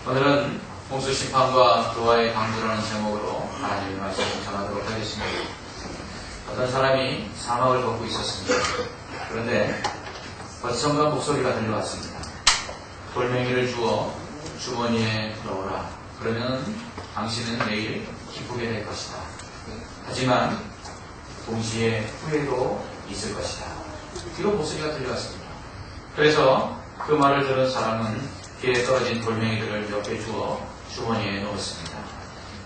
오늘은 공수심판과 노아의 방주라는 제목으로 하나님의 말씀을 전하도록 하겠습니다. 어떤 사람이 사막을 걷고 있었습니다. 그런데 어디선가 목소리가 들려왔습니다. 돌멩이를 주워 주머니에 넣어라. 그러면 당신은 내일 기쁘게 될 것이다. 하지만 동시에 후회도 있을 것이다. 이런 목소리가 들려왔습니다. 그래서 그 말을 들은 사람은 길에 떨어진 돌멩이들을 몇 개 주워 주머니에 넣었습니다.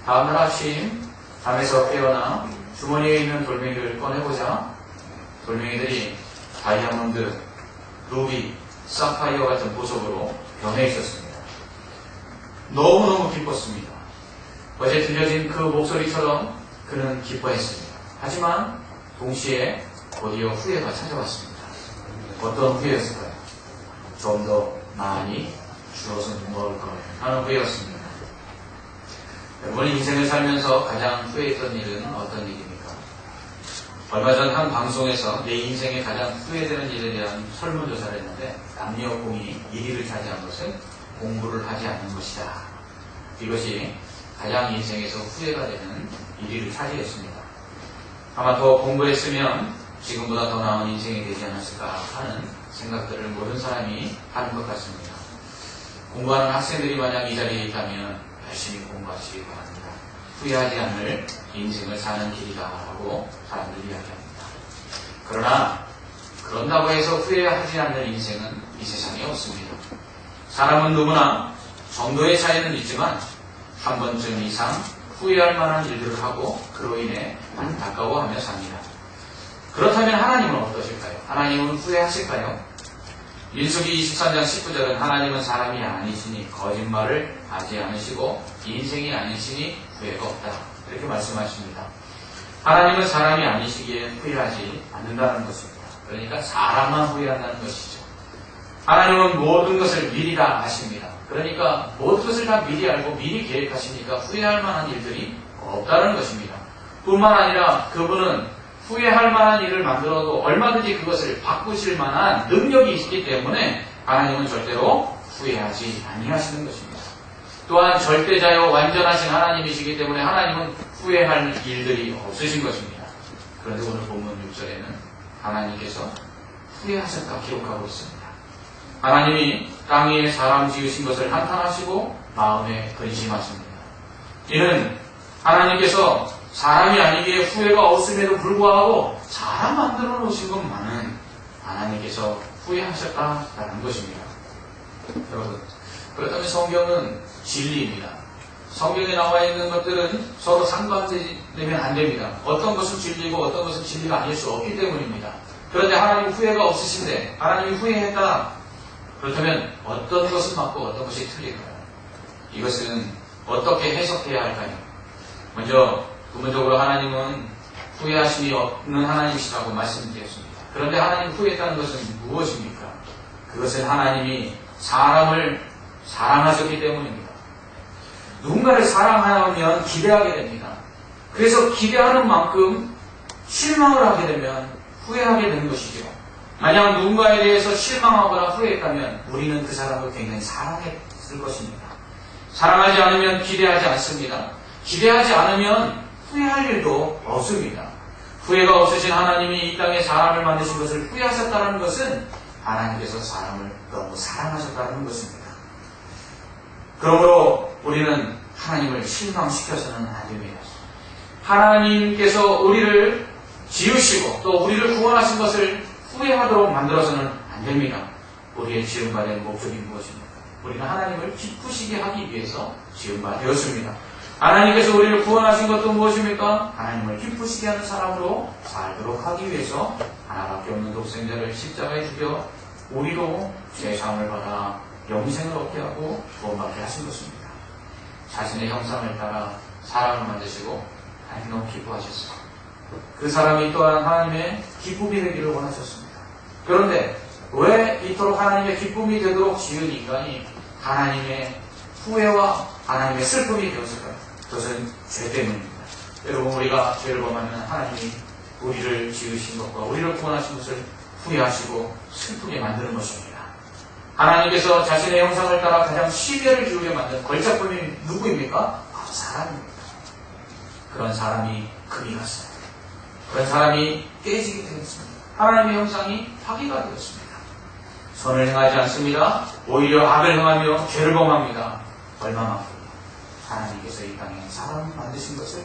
다음날 아침 잠에서 깨어나 주머니에 있는 돌멩이를 꺼내보자 돌멩이들이 다이아몬드, 루비, 사파이어 같은 보석으로 변해 있었습니다. 너무너무 기뻤습니다. 어제 들려진 그 목소리처럼 그는 기뻐했습니다. 하지만 동시에 곧이어 후회가 찾아왔습니다. 어떤 후회였을까요? 좀 더 많이 주어서 먹을 걸 하는 후회였습니다. 여러분 인생을 살면서 가장 후회했던 일은 어떤 일입니까? 얼마 전 한 방송에서 내 인생에 가장 후회되는 일에 대한 설문조사를 했는데 남녀 공이 1위를 차지한 것은 공부를 하지 않는 것이다. 이것이 가장 인생에서 후회가 되는 1위를 차지했습니다. 아마 더 공부했으면 지금보다 더 나은 인생이 되지 않았을까 하는 생각들을 모든 사람이 하는 것 같습니다. 공부하는 학생들이 만약 이 자리에 있다면 열심히 공부하시기 바랍니다. 후회하지 않을 인생을 사는 길이다 라고 사람들이 이야기합니다. 그러나 그런다고 해서 후회하지 않는 인생은 이 세상에 없습니다. 사람은 누구나 정도의 차이는 있지만 한 번쯤 이상 후회할 만한 일들을 하고 그로 인해 안타까워하며 삽니다. 그렇다면 하나님은 어떠실까요? 하나님은 후회하실까요? 민수기 23장 19절은 하나님은 사람이 아니시니 거짓말을 하지 않으시고 인생이 아니시니 후회가 없다. 이렇게 말씀하십니다. 하나님은 사람이 아니시기에 후회하지 않는다는 것입니다. 그러니까 사람만 후회한다는 것이죠. 하나님은 모든 것을 미리 다 아십니다. 그러니까 모든 것을 다 미리 알고 미리 계획하시니까 후회할 만한 일들이 없다는 것입니다. 뿐만 아니라 그분은 후회할 만한 일을 만들어도 얼마든지 그것을 바꾸실 만한 능력이 있기 때문에 하나님은 절대로 후회하지 아니하시는 것입니다. 또한 절대자요 완전하신 하나님이시기 때문에 하나님은 후회할 일들이 없으신 것입니다. 그런데 오늘 본문 6절에는 하나님께서 후회하셨다 기록하고 있습니다. 하나님이 땅 위에 사람 지으신 것을 한탄하시고 마음에 근심하십니다. 이는 하나님께서 사람이 아니기에 후회가 없음에도 불구하고 사람 만들어 놓으신 것만은 하나님께서 후회하셨다라는 것입니다. 여러분, 그렇다면 성경은 진리입니다. 성경에 나와 있는 것들은 서로 상반되면 안 됩니다. 어떤 것은 진리고 어떤 것은 진리가 아닐 수 없기 때문입니다. 그런데 하나님 후회가 없으신데 하나님이 후회했다. 그렇다면 어떤 것은 맞고 어떤 것이 틀릴까요? 이것은 어떻게 해석해야 할까요? 먼저 근본적으로 하나님은 후회하심이 없는 하나님이시라고 말씀드렸습니다. 그런데 하나님 후회했다는 것은 무엇입니까? 그것은 하나님이 사람을 사랑하셨기 때문입니다. 누군가를 사랑하면 기대하게 됩니다. 그래서 기대하는 만큼 실망을 하게 되면 후회하게 되는 것이죠. 만약 누군가에 대해서 실망하거나 후회했다면 우리는 그 사람을 굉장히 사랑했을 것입니다. 사랑하지 않으면 기대하지 않습니다. 기대하지 않으면 후회할 일도 없습니다. 후회가 없으신 하나님이 이 땅에 사람을 만드신 것을 후회하셨다는 것은 하나님께서 사람을 너무 사랑하셨다는 것입니다. 그러므로 우리는 하나님을 실망시켜서는 안 됩니다. 하나님께서 우리를 지으시고 또 우리를 구원하신 것을 후회하도록 만들어서는 안 됩니다. 우리의 지음받은 목적이 무엇입니까? 우리는 하나님을 기쁘시게 하기 위해서 지음바 되었습니다. 하나님께서 우리를 구원하신 것도 무엇입니까? 하나님을 기쁘시게 하는 사람으로 살도록 하기 위해서 하나밖에 없는 독생자를 십자가에 죽여 우리로 죄사함을 받아 영생을 얻게 하고 구원받게 하신 것입니다. 자신의 형상을 따라 사람을 만드시고 하나님 너무 기뻐하셨습니다. 그 사람이 또한 하나님의 기쁨이 되기를 원하셨습니다. 그런데 왜 이토록 하나님의 기쁨이 되도록 지은 인간이 하나님의 후회와 하나님의 슬픔이 되었을까요? 그것은 죄 때문입니다. 여러분 우리가 죄를 범하면 하나님이 우리를 지으신 것과 우리를 구원하신 것을 후회하시고 슬프게 만드는 것입니다. 하나님께서 자신의 형상을 따라 가장 시비를 기울게 만든 걸작품이 누구입니까? 바로 사람입니다. 그런 사람이 금이 갔어요. 그런 사람이 깨지게 되었습니다. 하나님의 형상이 파괴가 되었습니다. 선을 행하지 않습니다. 오히려 악을 행하며 죄를 범합니다. 얼마만큼 하나님께서 이 땅에 사람을 만드신 것을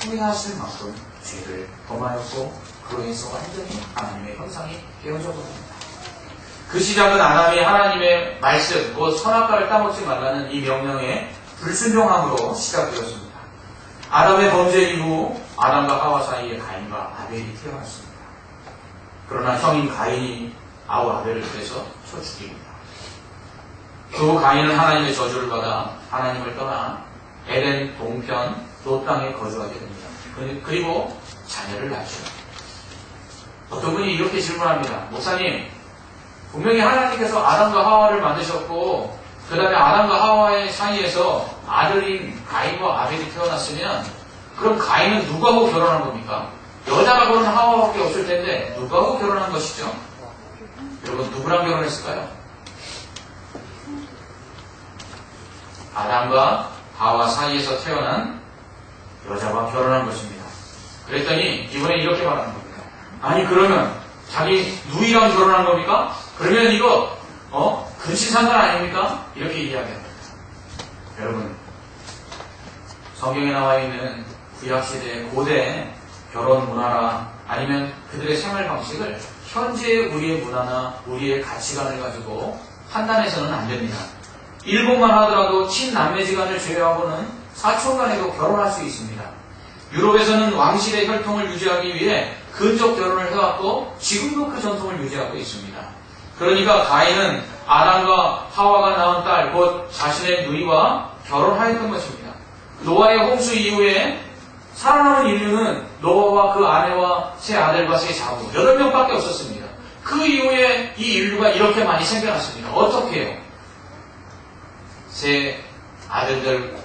후회하실 만큼 죄를 범하였고 그로 인해서 완전히 하나님의 형상이 깨어져 버립니다. 그 시작은 아담이 하나님의 말씀, 곧 선악과를 따먹지 말라는 이 명령에 불순종함으로 시작되었습니다. 아담의 범죄 이후 아담과 하와 사이에 가인과 아벨이 태어났습니다. 그러나 형인 가인이 아우 아벨을 그래서 쳐 죽입니다. 그 후 가인은 하나님의 저주를 받아 하나님을 떠나 에덴 동편 롯 땅에 거주하게 됩니다. 그리고 자녀를 낳죠. 어떤 분이 이렇게 질문합니다. 목사님, 분명히 하나님께서 아담과 하와를 만드셨고 그 다음에 아담과 하와의 사이에서 아들인 가인과 아벨이 태어났으면 그럼 가인은 누구하고 결혼한 겁니까? 여자하고는 하와밖에 없을 텐데 누구하고 결혼한 것이죠? 여러분 누구랑 결혼했을까요? 아담과 하와 사이에서 태어난 여자와 결혼한 것입니다. 그랬더니 이번에 이렇게 말하는 겁니다. 아니 그러면 자기 누이랑 결혼한 겁니까? 그러면 이거 근친상간 아닙니까? 이렇게 이야기합니다. 여러분 성경에 나와 있는 구약시대의 고대 결혼 문화나 아니면 그들의 생활 방식을 현재의 우리의 문화나 우리의 가치관을 가지고 판단해서는 안 됩니다. 일본만 하더라도 친남매지간을 제외하고는 사촌간에도 결혼할 수 있습니다. 유럽에서는 왕실의 혈통을 유지하기 위해 근접 결혼을 해왔고 지금도 그 전통을 유지하고 있습니다. 그러니까 가인은 아담과 하와가 낳은 딸, 곧 자신의 누이와 결혼하였던 것입니다. 노아의 홍수 이후에 살아남은 인류는 노아와 그 아내와 세 아들과 세 자부 8명밖에 없었습니다. 그 이후에 이 인류가 이렇게 많이 생겨났습니다. 어떻게 해요? 세 아들들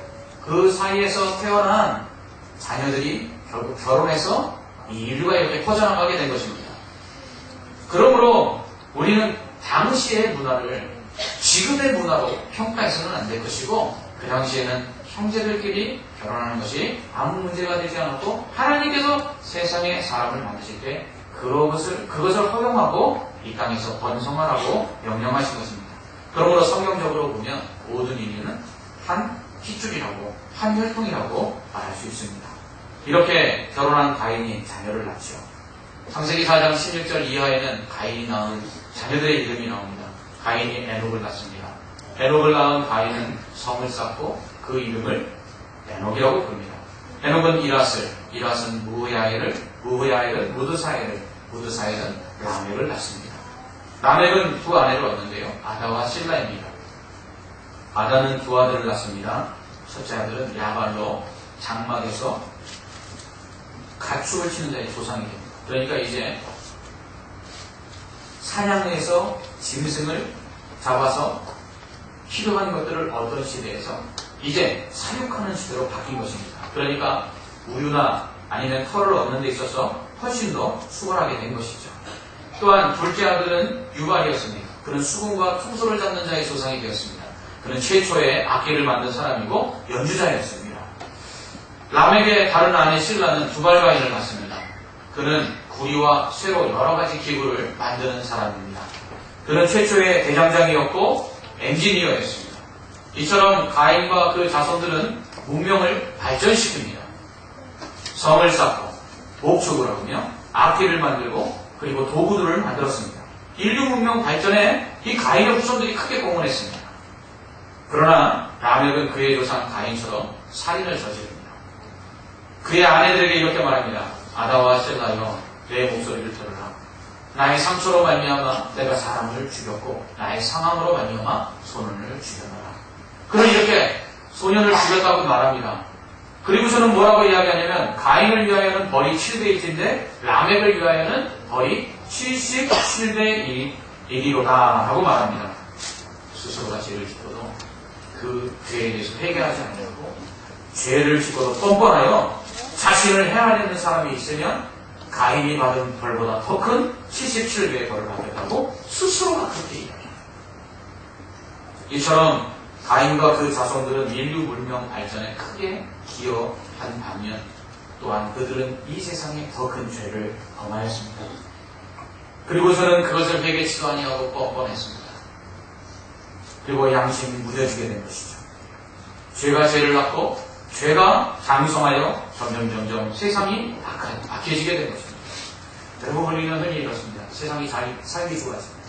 그 사이에서 태어난 자녀들이 결국 결혼해서 이 인류가 이렇게 퍼져나가게 된 것입니다. 그러므로 우리는 당시의 문화를 지금의 문화로 평가해서는 안 될 것이고 그 당시에는 형제들끼리 결혼하는 것이 아무 문제가 되지 않았고 하나님께서 세상에 사람을 만드실 때 그것을 허용하고 이 땅에서 번성하라고 명령하신 것입니다. 그러므로 성경적으로 보면 모든 인류는 한 핏줄이라고 한 혈통이라고 말할 수 있습니다. 이렇게 결혼한 가인이 자녀를 낳죠. 창세기 4장 16절 이하에는 가인이 낳은 자녀들의 이름이 나옵니다. 가인이 에녹을 낳습니다. 에녹을 낳은 가인은 성을 쌓고 그 이름을 에녹이라고 부릅니다. 에녹은 이랏은 무흐야엘은 무드사엘은 라멕을 낳습니다. 라멕은 두 아내를 얻는데요. 아다와 실라입니다. 아다는 두 아들을 낳습니다. 첫째 아들은 야발로 장막에서 가축을 치는 자의 조상이 됩니다. 그러니까 이제 사냥해서 짐승을 잡아서 필요한 것들을 얻던 시대에서 이제 사육하는 시대로 바뀐 것입니다. 그러니까 우유나 아니면 털을 얻는 데 있어서 훨씬 더 수월하게 된 것이죠. 또한 둘째 아들은 유발이었습니다. 그는 수금과 퉁소를 잡는 자의 조상이 되었습니다. 그는 최초의 악기를 만든 사람이고 연주자였습니다. 라멕의 다른 아내 실라는 두발가인을 낳습니다. 그는 구리와 쇠로 여러 가지 기구를 만드는 사람입니다. 그는 최초의 대장장이었고 엔지니어였습니다. 이처럼 가인과 그 자손들은 문명을 발전시킵니다. 성을 쌓고 목축을 하며 악기를 만들고 그리고 도구들을 만들었습니다. 인류 문명 발전에 이 가인의 후손들이 크게 공헌했습니다. 그러나 라멕은 그의 조상 가인처럼 살인을 저지릅니다. 그의 아내들에게 이렇게 말합니다. 아다와 셀라여 내 목소리를 들으라. 나의 상처로 말미암아 내가 사람을 죽였고 나의 상함으로 말미암아 소년을 죽였노라. 그는 이렇게 소년을 죽였다고 말합니다. 그리고서는 뭐라고 이야기하냐면 가인을 위하여는 벌이 7배 1인데 라멕을 위하여는 벌이 77배 1이로다 라고 말합니다. 스스로가 죄를 짓고도 그 죄에 대해서 회개하지 않으려고 죄를 짓고도 뻔뻔하여 자신을 헤아리는 사람이 있으면 가인이 받은 벌보다 더 큰 77배의 벌을 받겠다고 스스로가 그렇게 이야기합니다. 이처럼 가인과 그 자손들은 인류 문명 발전에 크게 기여한 반면 또한 그들은 이 세상에 더 큰 죄를 범하였습니다. 그리고서는 그것을 회개치도 아니하고 뻔뻔했습니다. 그리고 양심이 무뎌지게 된 것이죠. 죄가 죄를 낳고 죄가 장성하여 점점 세상이 악해지게 된 것입니다. 여러분, 우리는 흔히 이렇습니다. 세상이 잘 살기 좋아집니다.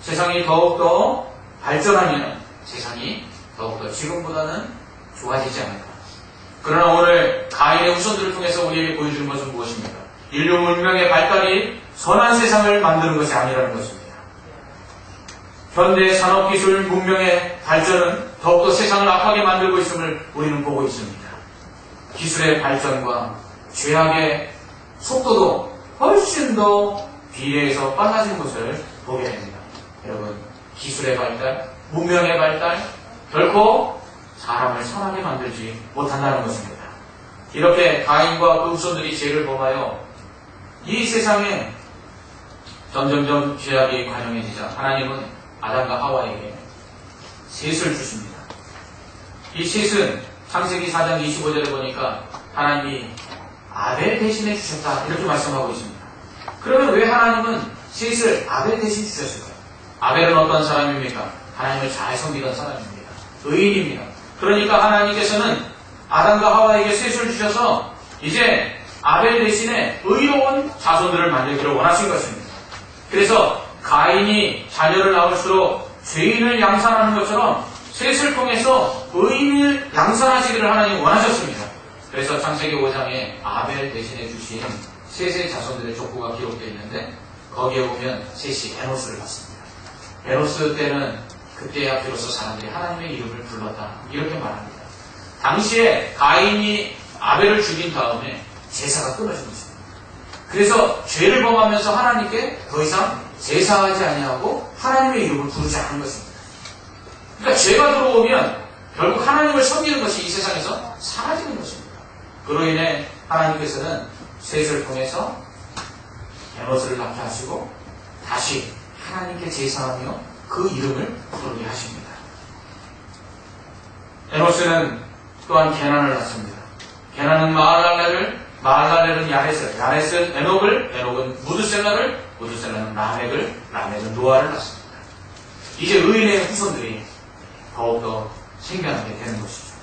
세상이 더욱더 발전하면 세상이 더욱더 지금보다는 좋아지지 않을까. 그러나 오늘 가인의 후손들을 통해서 우리에게 보여주는 것은 무엇입니까? 인류 문명의 발달이 선한 세상을 만드는 것이 아니라는 것입니다. 현대 산업기술 문명의 발전은 더욱더 세상을 악하게 만들고 있음을 우리는 보고 있습니다. 기술의 발전과 죄악의 속도도 훨씬 더 비례해서 빨라진 것을 보게 됩니다. 여러분, 기술의 발달, 문명의 발달, 결코 사람을 선하게 만들지 못한다는 것입니다. 이렇게 가인과 그 후손들이 죄를 범하여 이 세상에 점점 죄악이 관영해지자 하나님은 아담과 하와에게 셋을 주십니다. 이 셋은 창세기 4장 25절에 보니까 하나님이 아벨 대신에 주셨다 이렇게 말씀하고 있습니다. 그러면 왜 하나님은 셋을 아벨 대신 주셨을까요? 아벨은 어떤 사람입니까? 하나님을 잘 섬기던 사람입니다. 의인입니다. 그러니까 하나님께서는 아담과 하와에게 셋을 주셔서 이제 아벨 대신에 의로운 자손들을 만들기를 원하신 것입니다. 그래서 가인이 자녀를 낳을수록 죄인을 양산하는 것처럼 셋을 통해서 의인을 양산하시기를 하나님 원하셨습니다. 그래서 창세기 5장에 아벨 대신해 주신 셋의 자손들의 족보가 기록되어 있는데 거기에 보면 셋이 에노스를 낳습니다. 에노스 때는 그때야 비로소 사람들이 하나님의 이름을 불렀다 이렇게 말합니다. 당시에 가인이 아벨을 죽인 다음에 제사가 끊어진 것입니다. 그래서 죄를 범하면서 하나님께 더 이상 제사하지 아니하고 하나님의 이름을 부르지 않은 것입니다. 그러니까 죄가 들어오면 결국 하나님을 섬기는 것이 이 세상에서 사라지는 것입니다. 그로 인해 하나님께서는 셋을 통해서 에노스를 낳게 하시고 다시 하나님께 제사하며 그 이름을 부르게 하십니다. 에노스는 또한 게난을 낳습니다. 게난은 마할랄렐은 야렛을, 야렛은 에녹을, 에녹은 무드셀라를, 무드셀라는 라멕을, 라멕은 노아를 낳습니다. 이제 의인의 후손들이 더욱더 생겨나게 되는 것이죠.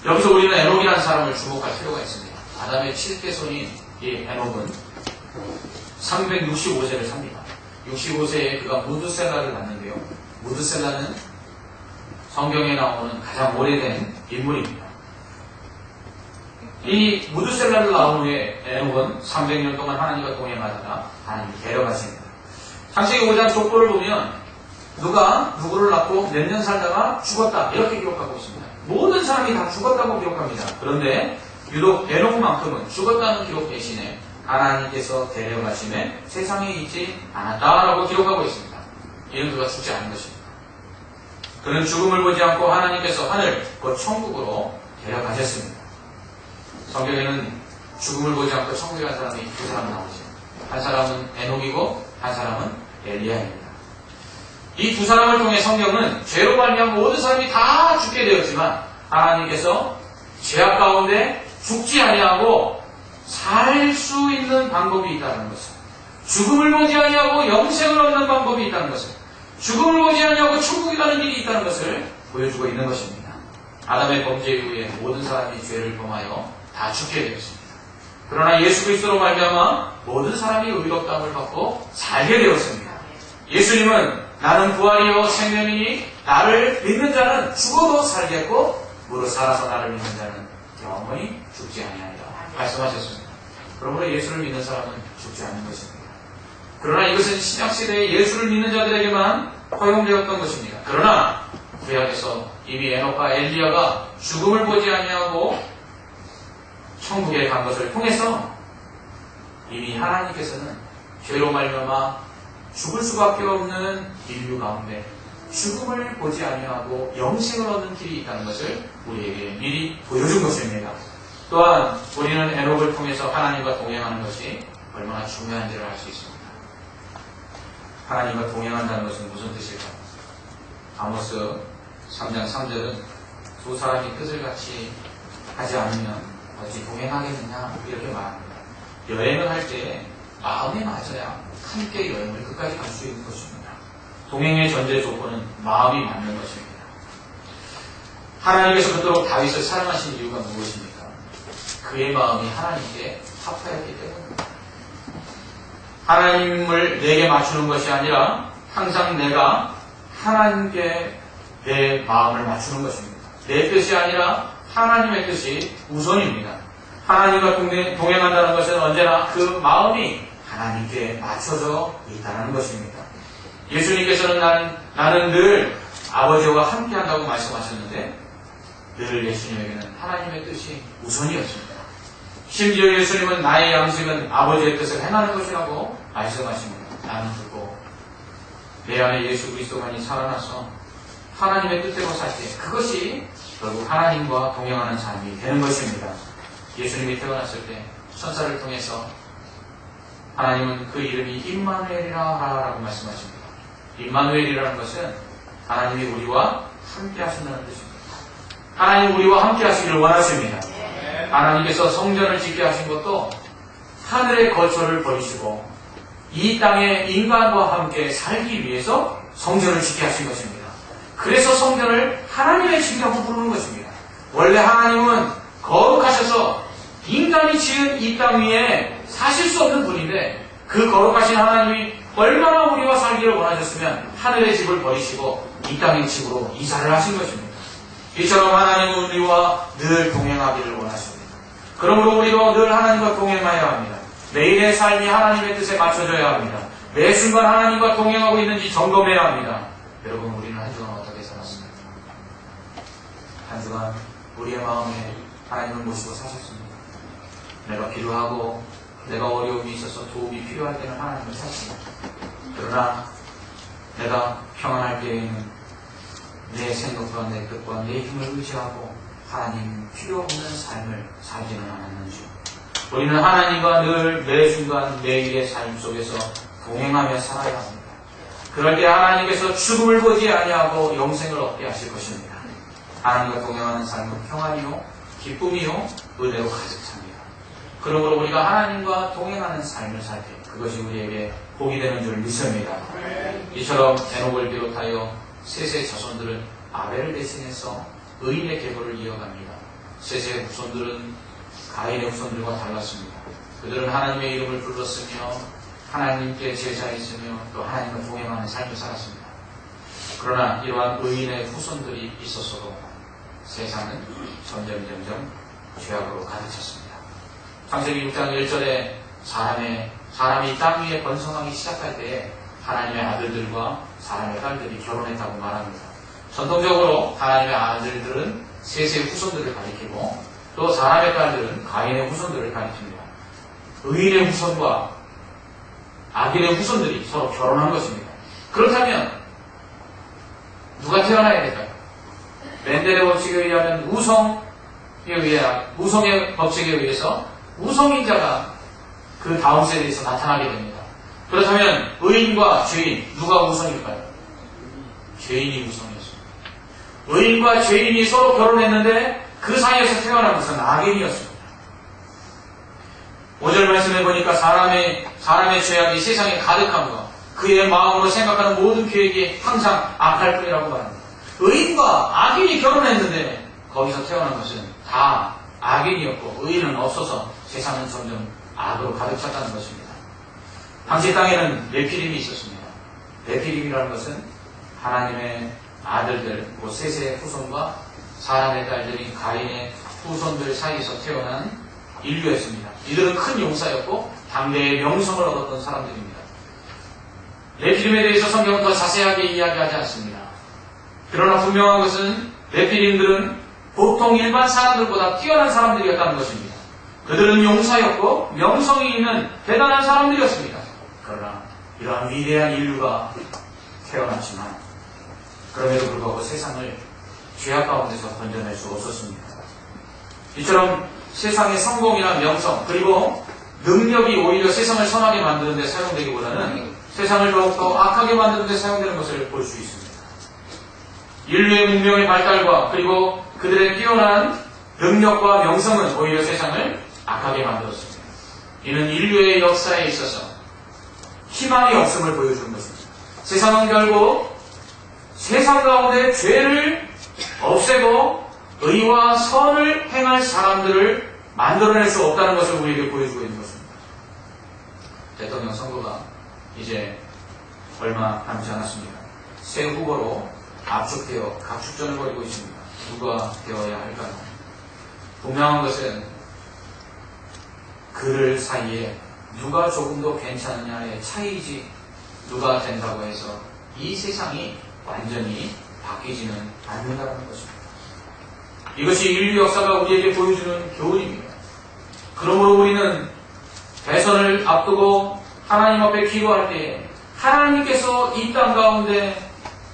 여기서 우리는 에녹이라는 사람을 주목할 필요가 있습니다. 아담의 7대손인 이 에녹은 365세를 삽니다. 65세에 그가 무드셀라를 낳는데요. 무드셀라는 성경에 나오는 가장 오래된 인물입니다. 이 무드셀라를 낳은 후에 에녹은 300년 동안 하나님과 동행하다가 하나님이 데려가십니다. 창세기 5장 족보를 보면 누가 누구를 낳고 몇 년 살다가 죽었다 이렇게 기록하고 있습니다. 모든 사람이 다 죽었다고 기록합니다. 그런데 유독 에녹만큼은 죽었다는 기록 대신에 하나님께서 데려가심에 세상에 있지 않았다라고 기록하고 있습니다. 이는 그가 죽지 않은 것입니다. 그는 죽음을 보지 않고 하나님께서 하늘, 곧 천국으로 데려가셨습니다. 성경에는 죽음을 보지 않고 천국에 간 사람이 두 사람 나오죠. 한 사람은 에녹이고 한 사람은 엘리야입니다. 이 두 사람을 통해 성경은 죄로 말미암아 모든 사람이 다 죽게 되었지만 하나님께서 죄악 가운데 죽지 아니하고 살 수 있는 방법이 있다는 것을, 죽음을 보지 아니하고 영생을 얻는 방법이 있다는 것을, 죽음을 보지 아니하고 천국에 가는 길이 있다는 것을 보여주고 있는 것입니다. 아담의 범죄 이후에 모든 사람이 죄를 범하여 다 죽게 되었습니다. 그러나 예수 그리스도로 말미암아 모든 사람이 의롭다함을 받고 살게 되었습니다. 예수님은 나는 부활이요 생명이니 나를 믿는 자는 죽어도 살겠고 무릇 살아서 나를 믿는 자는 영원히 죽지 아니하리라 말씀하셨습니다. 그러므로 예수를 믿는 사람은 죽지 않는 것입니다. 그러나 이것은 신약시대에 예수를 믿는 자들에게만 허용되었던 것입니다. 그러나 구약에서 이미 에녹과 엘리야가 죽음을 보지 아니하고 천국에 간 것을 통해서 이미 하나님께서는 죄로 말미암아 죽을 수밖에 없는 인류 가운데 죽음을 보지 아니하고 영생을 얻는 길이 있다는 것을 우리에게 미리 보여준 것입니다. 또한 우리는 에녹을 통해서 하나님과 동행하는 것이 얼마나 중요한지를 알 수 있습니다. 하나님과 동행한다는 것은 무슨 뜻일까요? 아모스 3장 3절은 두 사람이 뜻을 같이 하지 않으면 어찌 동행하겠느냐 이렇게 말합니다. 여행을 할 때 마음이 맞아야 함께 여행을 끝까지 갈 수 있는 것입니다. 동행의 전제 조건은 마음이 맞는 것입니다. 하나님께서 그토록 다윗을 사랑하신 이유가 무엇입니까? 그의 마음이 하나님께 합하였기 때문입니다. 하나님을 내게 맞추는 것이 아니라 항상 내가 하나님께 내 마음을 맞추는 것입니다. 내 뜻이 아니라 하나님의 뜻이 우선입니다. 하나님과 동행한다는 것은 언제나 그 마음이 하나님께 맞춰져 있다는 것입니다. 예수님께서는 나는 늘 아버지와 함께한다고 말씀하셨는데 늘 예수님에게는 하나님의 뜻이 우선이었습니다. 심지어 예수님은 나의 양식은 아버지의 뜻을 행하는 것이라고 말씀하십니다. 나는 듣고 내 안에 예수 그리스도만이 살아나서 하나님의 뜻대로 살 때 그것이 결국 하나님과 동행하는 삶이 되는 것입니다. 예수님이 태어났을 때 천사를 통해서 하나님은 그 이름이 임마누엘이라 라고 말씀하십니다. 임마누엘이라는 것은 하나님이 우리와 함께 하신다는 뜻입니다. 하나님 우리와 함께 하시기를 원하십니다. 하나님께서 성전을 짓게 하신 것도 하늘의 거처를 버리시고 이 땅에 인간과 함께 살기 위해서 성전을 짓게 하신 것입니다. 그래서 성전을 하나님의 집이라고 부르는 것입니다. 원래 하나님은 거룩하셔서 인간이 지은 이 땅 위에 사실 수 없는 분인데 그 거룩하신 하나님이 얼마나 우리와 살기를 원하셨으면 하늘의 집을 버리시고 이 땅의 집으로 이사를 하신 것입니다. 이처럼 하나님은 우리와 늘 동행하기를 원하십니다. 그러므로 우리도 늘 하나님과 동행하여야 합니다. 매일의 삶이 하나님의 뜻에 맞춰져야 합니다. 매 순간 하나님과 동행하고 있는지 점검해야 합니다. 여러분 우리는 한 주간 어떻게 살았습니까? 한 주간 우리의 마음에 하나님을 모시고 사셨습니다. 내가 필요하고 내가 어려움이 있어서 도움이 필요할 때는 하나님을 찾습니다. 그러나 내가 평안할 때에는 내 생각과 내 뜻과 내 힘을 의지하고 하나님 필요 없는 삶을 살지는 않았는지 우리는 하나님과 늘 매 순간 매일의 삶 속에서 동행하며 살아야 합니다. 그럴 때 하나님께서 죽음을 보지 아니하고 영생을 얻게 하실 것입니다. 하나님과 동행하는 삶은 평안이요 기쁨이요 은혜로 가득 찹니다. 그러므로 우리가 하나님과 동행하는 삶을 살 때 그것이 우리에게 복이 되는 줄 믿습니다. 이처럼 에녹을 비롯하여 셋의 자손들은 아벨을 대신해서 의인의 계보를 이어갑니다. 셋의 후손들은 가인의 후손들과 달랐습니다. 그들은 하나님의 이름을 불렀으며 하나님께 제사했으며 또 하나님과 동행하는 삶을 살았습니다. 그러나 이러한 의인의 후손들이 있었어도 세상은 점점 죄악으로 가득 찼습니다. 창세기 6장 1절에 사람이 땅 위에 번성하기 시작할 때에 하나님의 아들들과 사람의 딸들이 결혼했다고 말합니다. 전통적으로 하나님의 아들들은 셋의 후손들을 가리키고 또 사람의 딸들은 가인의 후손들을 가리킵니다. 의인의 후손과 악인의 후손들이 서로 결혼한 것입니다. 그렇다면 누가 태어나야 될까요? 멘델의 법칙에 의하면 우성의 법칙에 의해서 우성인자가 그 다음 세대에서 나타나게 됩니다. 그렇다면 의인과 죄인 누가 우성일까요? 죄인이 우성이었습니다. 의인과 죄인이 서로 결혼했는데 그 사이에서 태어난 것은 악인이었습니다. 5절 말씀해 보니까 사람의 죄악이 세상에 가득함과 그의 마음으로 생각하는 모든 계획이 항상 악할 뿐이라고 말합니다. 의인과 악인이 결혼했는데 거기서 태어난 것은 다 악인이었고 의인은 없어서 세상은 점점 악으로 가득 찼다는 것입니다. 당시 땅에는 네피림이 있었습니다. 네피림이라는 것은 하나님의 아들들, 셋의 후손과 사람의 딸들인 가인의 후손들 사이에서 태어난 인류였습니다. 이들은 큰 용사였고 당대의 명성을 얻었던 사람들입니다. 네피림에 대해서 성경은 더 자세하게 이야기하지 않습니다. 그러나 분명한 것은 네피림들은 보통 일반 사람들보다 뛰어난 사람들이었다는 것입니다. 그들은 용사였고 명성이 있는 대단한 사람들이었습니다. 그러나 이러한 위대한 인류가 태어났지만 그럼에도 불구하고 세상을 죄악 가운데서 건져낼 수 없었습니다. 이처럼 세상의 성공이나 명성 그리고 능력이 오히려 세상을 선하게 만드는 데 사용되기보다는 세상을 더욱더 악하게 만드는 데 사용되는 것을 볼 수 있습니다. 인류의 문명의 발달과 그리고 그들의 뛰어난 능력과 명성은 오히려 세상을 악하게 만들었습니다. 이는 인류의 역사에 있어서 희망이 없음을 보여주는 것입니다. 세상은 결국 세상 가운데 죄를 없애고 의와 선을 행할 사람들을 만들어낼 수 없다는 것을 우리에게 보여주고 있는 것입니다. 대통령 선거가 이제 얼마 남지 않았습니다. 새 후보로 압축되어 각축전을 벌이고 있습니다. 누가 되어야 할까요? 분명한 것은 그들 사이에 누가 조금 더 괜찮느냐의 차이지 누가 된다고 해서 이 세상이 완전히 바뀌지는 않는다는 것입니다. 이것이 인류 역사가 우리에게 보여주는 교훈입니다. 그러므로 우리는 대선을 앞두고 하나님 앞에 기도할 때에 하나님께서 이 땅 가운데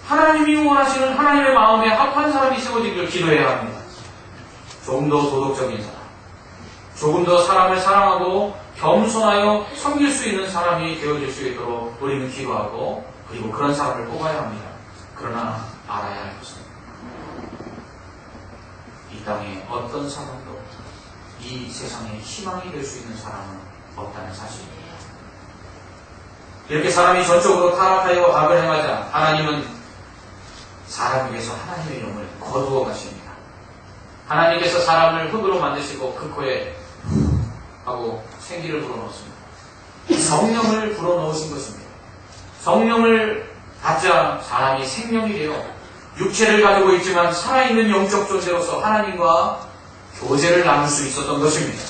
하나님이 원하시는 하나님의 마음에 합한 사람이 세워지기를 기도해야 합니다. 조금 더 도덕적인 사람, 조금 더 사람을 사랑하고 겸손하여 섬길 수 있는 사람이 되어질 수 있도록 우리는 기도하고 그리고 그런 사람을 뽑아야 합니다. 그러나 알아야 할 것은 이 땅에 어떤 사람도 이 세상에 희망이 될 수 있는 사람은 없다는 사실입니다. 이렇게 사람이 전적으로 타락하여 악을 행하자 하나님은 사람 위에서 하나님의 영을 거두어 가십니다. 하나님께서 사람을 흙으로 만드시고 그 코에 하고 생기를 불어넣었습니다. 성령을 불어넣으신 것입니다. 성령을 받자 사람이 생명이 되어 육체를 가지고 있지만 살아있는 영적 존재로서 하나님과 교제를 나눌 수 있었던 것입니다.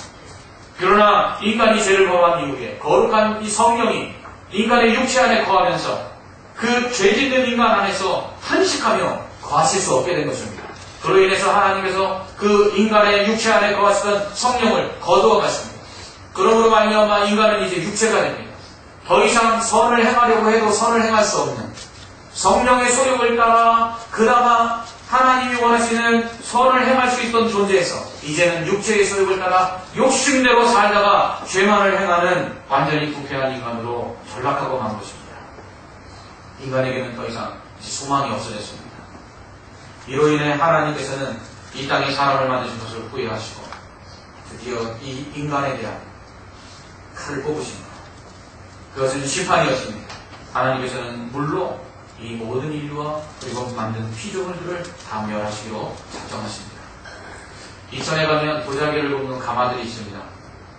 그러나 인간이 죄를 범한 이후에 거룩한 이 성령이 인간의 육체 안에 거하면서 그 죄짓는 인간 안에서 탄식하며 거하실 수 없게 된 것입니다. 그로 인해서 하나님께서 그 인간의 육체 안에 거하시던 성령을 거두어 가십니다. 그러므로 말미암아 인간은 이제 육체가 됩니다. 더 이상 선을 행하려고 해도 선을 행할 수 없는 성령의 소욕을 따라 그나마 하나님이 원하시는 선을 행할 수 있던 존재에서 이제는 육체의 소욕을 따라 욕심대로 살다가 죄만을 행하는 완전히 부패한 인간으로 전락하고 만 것입니다. 인간에게는 더 이상 소망이 없어졌습니다. 이로 인해 하나님께서는 이 땅에 사람을 만드신 것을 후회하시고 드디어 이 인간에 대한 칼을 뽑으십니다. 그것은 심판이었습니다. 하나님께서는 물로 이 모든 인류와 그리고 만든 피조물들을 다 멸하시기로 작정하십니다. 이천에 가면 도자기를 굽는 가마들이 있습니다.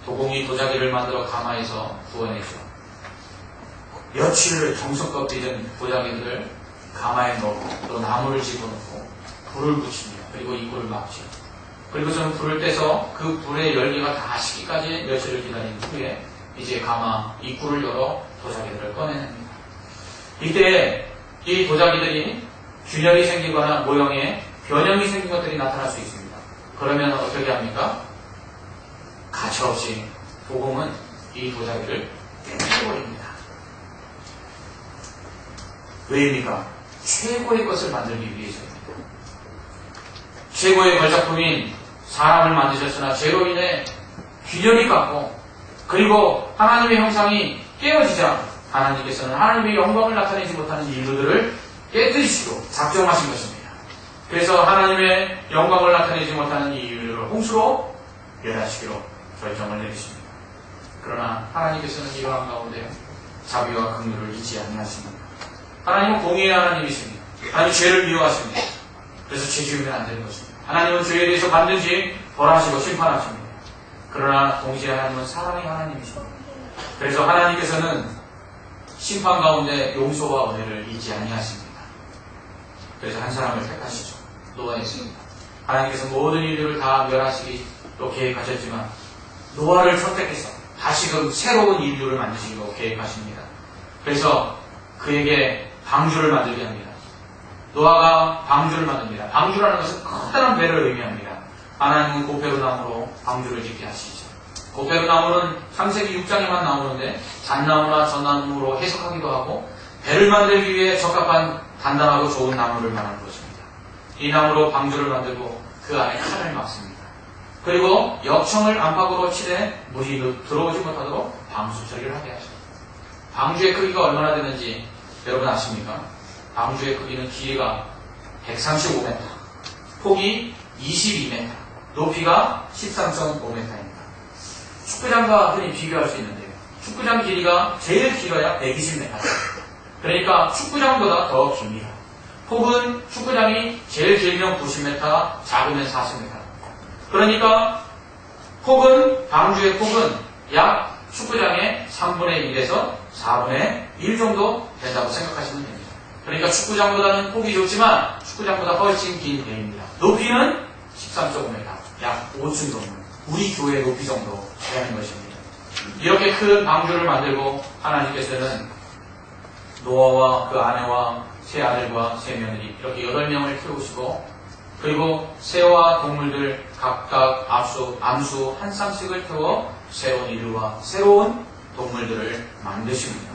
도공이 도자기를 만들어 가마에서 구워내죠. 며칠을 정성껏 빚은 도자기들을 가마에 넣고 또 나무를 집어넣고 불을 붙입니다. 그리고 이 불을 막죠. 그리고서는 불을 떼서 그 불의 열기가 다 식기까지 며칠을 기다린 후에 이제 가마 입구를 열어 도자기들을 꺼내냅니다. 이때 이 도자기들이 균열이 생기거나 모형에 변형이 생긴 것들이 나타날 수 있습니다. 그러면 어떻게 합니까? 가차없이 도공은 이 도자기를 깨뜨려버립니다. 왜입니까? 최고의 것을 만들기 위해서입니다. 최고의 걸작품인 사람을 만드셨으나 죄로 인해 균열이 깎고 그리고 하나님의 형상이 깨어지자 하나님께서는 하나님의 영광을 나타내지 못하는 인류들을 깨뜨리시고 작정하신 것입니다. 그래서 하나님의 영광을 나타내지 못하는 이 인류를 홍수로 멸하시기로 결정을 내리십니다. 그러나 하나님께서는 이러한 가운데 자비와 긍휼을 잊지 아니하십니다. 하나님은 공의의 하나님이십니다. 하나님은 죄를 미워하십니다. 그래서 죄 지으면 안 되는 것입니다. 하나님은 죄에 대해서 반드시 벌하시고 심판하십니다. 그러나 동시에 하나님은 사랑의 하나님이십니다. 그래서 하나님께서는 심판 가운데 용서와 은혜를 잊지 아니하십니다. 그래서 한 사람을 택하시죠. 노아였습니다. 하나님께서 모든 인류를 다 멸하시기로 계획하셨지만 노아를 선택해서 다시금 새로운 인류를 만드시기로 계획하십니다. 그래서 그에게 방주를 만들게 합니다. 노아가 방주를 만듭니다. 방주라는 것은 커다란 배를 의미합니다. 하나님은 고페르나무로 방주를 짓게 하시죠. 고페르나무는 창세기 6장에만 나오는데 잣나무나 전나무로 해석하기도 하고 배를 만들기 위해 적합한 단단하고 좋은 나무를 말하는 것입니다. 이 나무로 방주를 만들고 그 안에 칼을 막습니다. 그리고 역청을 안팎으로 칠해 물이 들어오지 못하도록 방수 처리를 하게 하십니다. 방주의 크기가 얼마나 되는지 여러분 아십니까? 방주의 크기는 길이가 135m, 폭이 22m, 높이가 13.5m입니다. 축구장과 흔히 비교할 수 있는데요. 축구장 길이가 제일 길어야 120m. 그러니까 축구장보다 더 깁니다. 폭은 축구장이 제일 길면 90m, 작으면 40m. 그러니까 방주의 폭은 약 축구장의 3분의 1에서 4분의 1 정도 된다고 생각하시면 됩니다. 그러니까 축구장보다는 폭이 좁지만 축구장보다 훨씬 긴 배입니다. 높이는 13.5m, 약 5층 건물, 우리 교회 높이 정도 되는 것입니다. 이렇게 큰 방주를 만들고 하나님께서는 노아와 그 아내와 세 아들과 세 며느리 이렇게 8명을 키우시고, 그리고 새와 동물들 각각 암수 한 쌍씩을 태워 새로운 인류와 새로운 동물들을 만드십니다.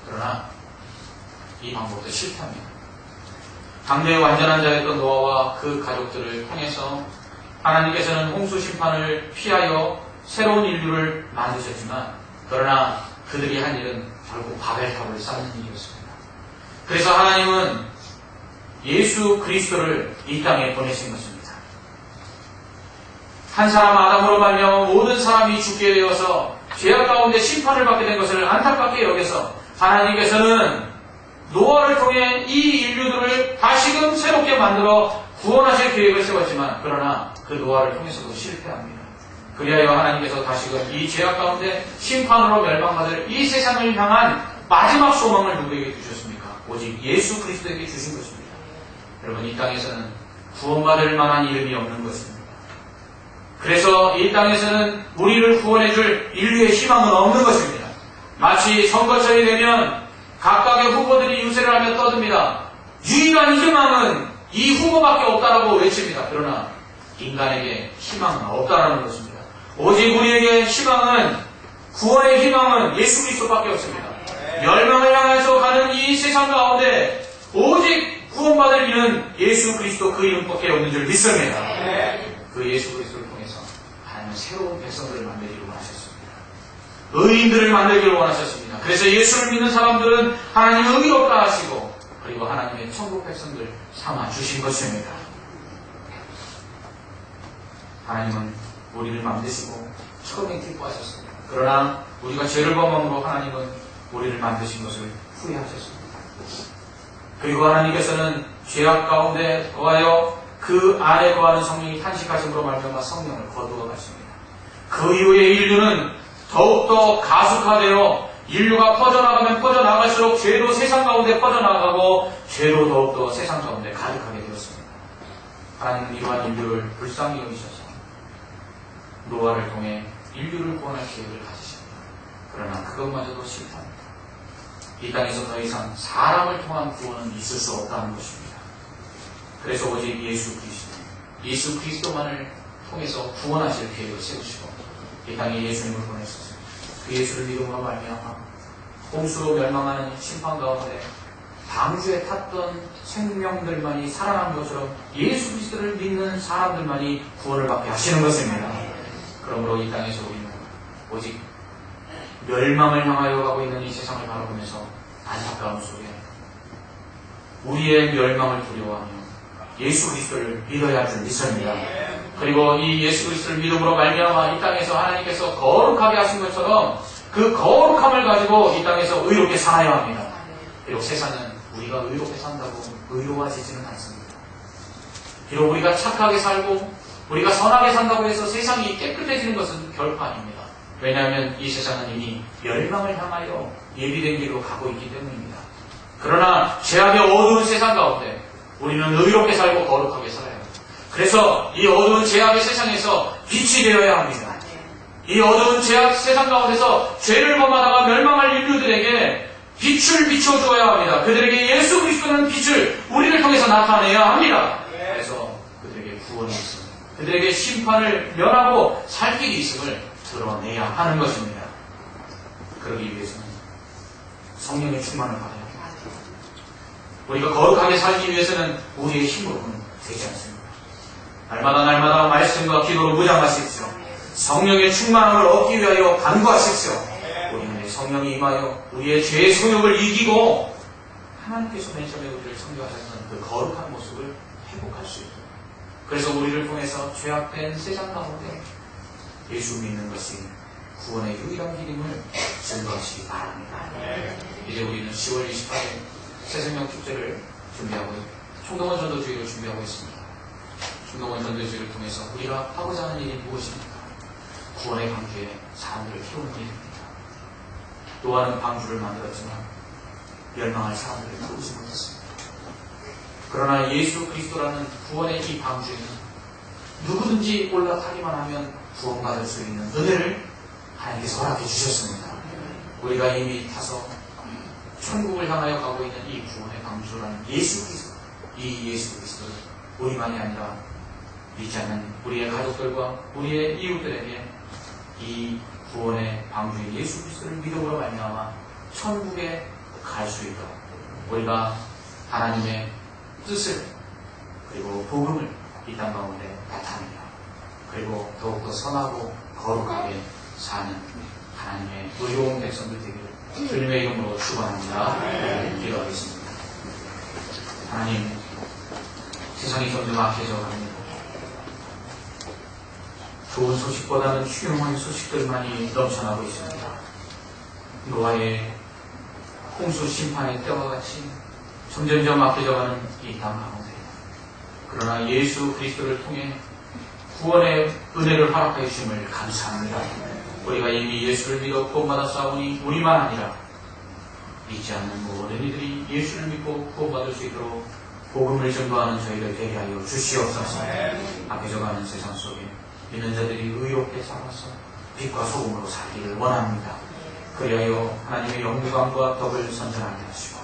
그러나 이 방법도 실패합니다. 당대의 완전한 자였던 노아와 그 가족들을 통해서 하나님께서는 홍수 심판을 피하여 새로운 인류를 만드셨지만, 그러나 그들이 한 일은 결국 바벨탑을 쌓는 일이었습니다. 그래서 하나님은 예수 그리스도를 이 땅에 보내신 것입니다. 한 사람 아담으로 말미암아 모든 사람이 죽게 되어서 죄악 가운데 심판을 받게 된 것을 안타깝게 여겨서 하나님께서는 노아를 통해 이 인류들을 다시금 새롭게 만들어 구원하실 계획을 세웠지만, 그러나 그 노아를 통해서도 실패합니다. 그리하여 하나님께서 다시금 이 죄악 가운데 심판으로 멸망받을 이 세상을 향한 마지막 소망을 누구에게 주셨습니까? 오직 예수 그리스도에게 주신 것입니다. 여러분, 이 땅에서는 구원받을 만한 이름이 없는 것입니다. 그래서 이 땅에서는 우리를 구원해줄 인류의 희망은 없는 것입니다. 마치 선거철이 되면 각각의 후보들이 유세를 하며 떠듭니다. 유일한 희망은 이 후보밖에 없다라고 외칩니다. 그러나 인간에게 희망은 없다라는 것입니다. 오직 우리에게 희망은, 구원의 희망은 예수 그리스도밖에 없습니다. 멸망을 향해서 가는 이 세상 가운데 오직 구원받을 이는 예수 그리스도 그 이름밖에 없는 줄 믿습니다. 그 예수 그리스도를 통해서 하나님은 새로운 백성들을 만들기를 원하셨습니다. 의인들을 만들기를 원하셨습니다. 그래서 예수를 믿는 사람들은 하나님을 의롭다 하시고, 그리고 하나님의 천국 백성들 삼아 주신 것입니다. 하나님은 우리를 만드시고 처음에 기뻐하셨습니다. 그러나 우리가 죄를 범함으로 하나님은 우리를 만드신 것을 후회하셨습니다. 그리고 하나님께서는 죄악 가운데 거하여 그 안에 거하는 성령이 탄식하심으로 말미암아 성령을 거두어 가십니다. 그 이후에 인류는 더욱더 가속화되어 인류가 퍼져나가면 퍼져나갈수록 죄도 세상 가운데 퍼져나가고 죄도 더욱더 세상 가운데 가득하게 되었습니다. 하나님은 이러한 인류를 불쌍히 여기셔서 노아를 통해 인류를 구원할 계획을 가지십니다. 그러나 그것마저도 실패합니다. 이 땅에서 더 이상 사람을 통한 구원은 있을 수 없다는 것입니다. 그래서 오직 예수 그리스도만을 통해서 구원하실 계획을 세우시고 이 땅에 예수님을 보내셨습니다. 그 예수를 믿음으로 말미암아 홍수로 멸망하는 심판 가운데 방주에 탔던 생명들만이 살아난 것처럼 예수 그리스도를 믿는 사람들만이 구원을 받게 하시는 것입니다. 그러므로 이 땅에서 우리는 오직 멸망을 향하여 가고 있는 이 세상을 바라보면서 안타까움 속에 우리의 멸망을 두려워하며 예수 그리스도를 믿어야 할 줄 믿습니다. 그리고 이 예수 그리스도를 믿음으로 말미암아 이 땅에서 하나님께서 거룩하게 하신 것처럼 그 거룩함을 가지고 이 땅에서 의롭게 살아야 합니다. 비록 세상은 우리가 의롭게 산다고 의로워지지는 않습니다. 비록 우리가 착하게 살고 우리가 선하게 산다고 해서 세상이 깨끗해지는 것은 결코 아닙니다. 왜냐하면 이 세상은 이미 멸망을 향하여 예비된 길로 가고 있기 때문입니다. 그러나 죄악의 어두운 세상 가운데 우리는 의롭게 살고 거룩하게 살아야 합니다. 그래서 이 어두운 죄악의 세상에서 빛이 되어야 합니다. 이 어두운 죄악 세상 가운데서 죄를 범하다가 멸망할 인류들에게 빛을 비춰주어야 합니다. 그들에게 예수 그리스도는 빛을 우리를 통해서 나타내야 합니다. 그래서 그들에게 구원이 있습니다. 그들에게 심판을 면하고 살 길이 있음을 드러내야 하는 것입니다. 그러기 위해서는 성령의 충만을 받아야 합니다. 우리가 거룩하게 살기 위해서는 우리의 힘으로는 되지 않습니다. 날마다 말씀과 기도로 무장하십시오. 성령의 충만함을 얻기 위하여 간구하십시오. 우리는 성령이 임하여 우리의 죄의 소욕을 이기고 하나님께서 맨 처음에 우리를 창조하셨던 그 거룩한 모습을 회복할 수 있도록, 그래서 우리를 통해서 죄악된 세상 가운데 예수 믿는 것이 구원의 유일한 길임을 증거하시기 바랍니다. 이제 우리는 10월 28일 새생명 축제를 준비하고 총동원 전도주의를 준비하고 있습니다. 총동원 전도주의를 통해서 우리가 하고자 하는 일이 무엇입니까? 구원의 방주에 사람들을 키우는 일입니다. 노아는 방주를 만들었지만 멸망할 사람들을 키우지 못했습니다. 그러나 예수 그리스도라는 구원의 이 방주에는 누구든지 올라타기만 하면 구원받을 수 있는 은혜를 하나님께서 허락해 주셨습니다. 우리가 이미 타서 천국을 향하여 가고 있는 이 구원의 방주라는 예수 그리스도, 이 예수 그리스도는 우리만이 아니라 믿지 않는 우리의 가족들과 우리의 이웃들에게 이 구원의 방주의 예수 그리스도를 믿음으로 말미암아 천국에 갈 수 있도록 우리가 하나님의 뜻을 그리고 복음을 이 땅 가운데 나타내며 그리고 더욱더 선하고 거룩하게 사는 하나님의 의로운 백성들 되기를 주님의 이름으로 축원합니다. 기도하겠습니다. 하나님, 세상이 점점 악해져 갑니다. 좋은 소식보다는 흉흉한 소식들만이 넘쳐나고 있습니다. 노아의 홍수 심판의 때와 같이 점점점 악해져가는 이 땅 가운데, 그러나 예수 그리스도를 통해 구원의 은혜를 허락하여 주심을 감사합니다. 우리가 이미 예수를 믿어 구원받았사오니 우리만 아니라 믿지 않는 모든 이들이 예수를 믿고 구원받을 수 있도록 복음을 전도하는 저희를 되게 하여 주시옵소서. 악해져가는 세상 속에 믿는 자들이 의롭게 살아서 빛과 소금으로 살기를 원합니다. 그리하여 하나님의 영광과 덕을 선전하게 하시고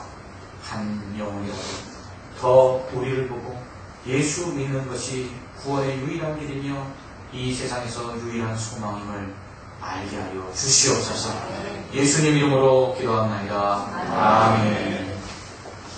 한 영혼이라도 더 우리를 보고 예수 믿는 것이 구원의 유일한 길이며 이 세상에서 유일한 소망임을 알게 하여 주시옵소서. 예수님 이름으로 기도합니다. 아멘.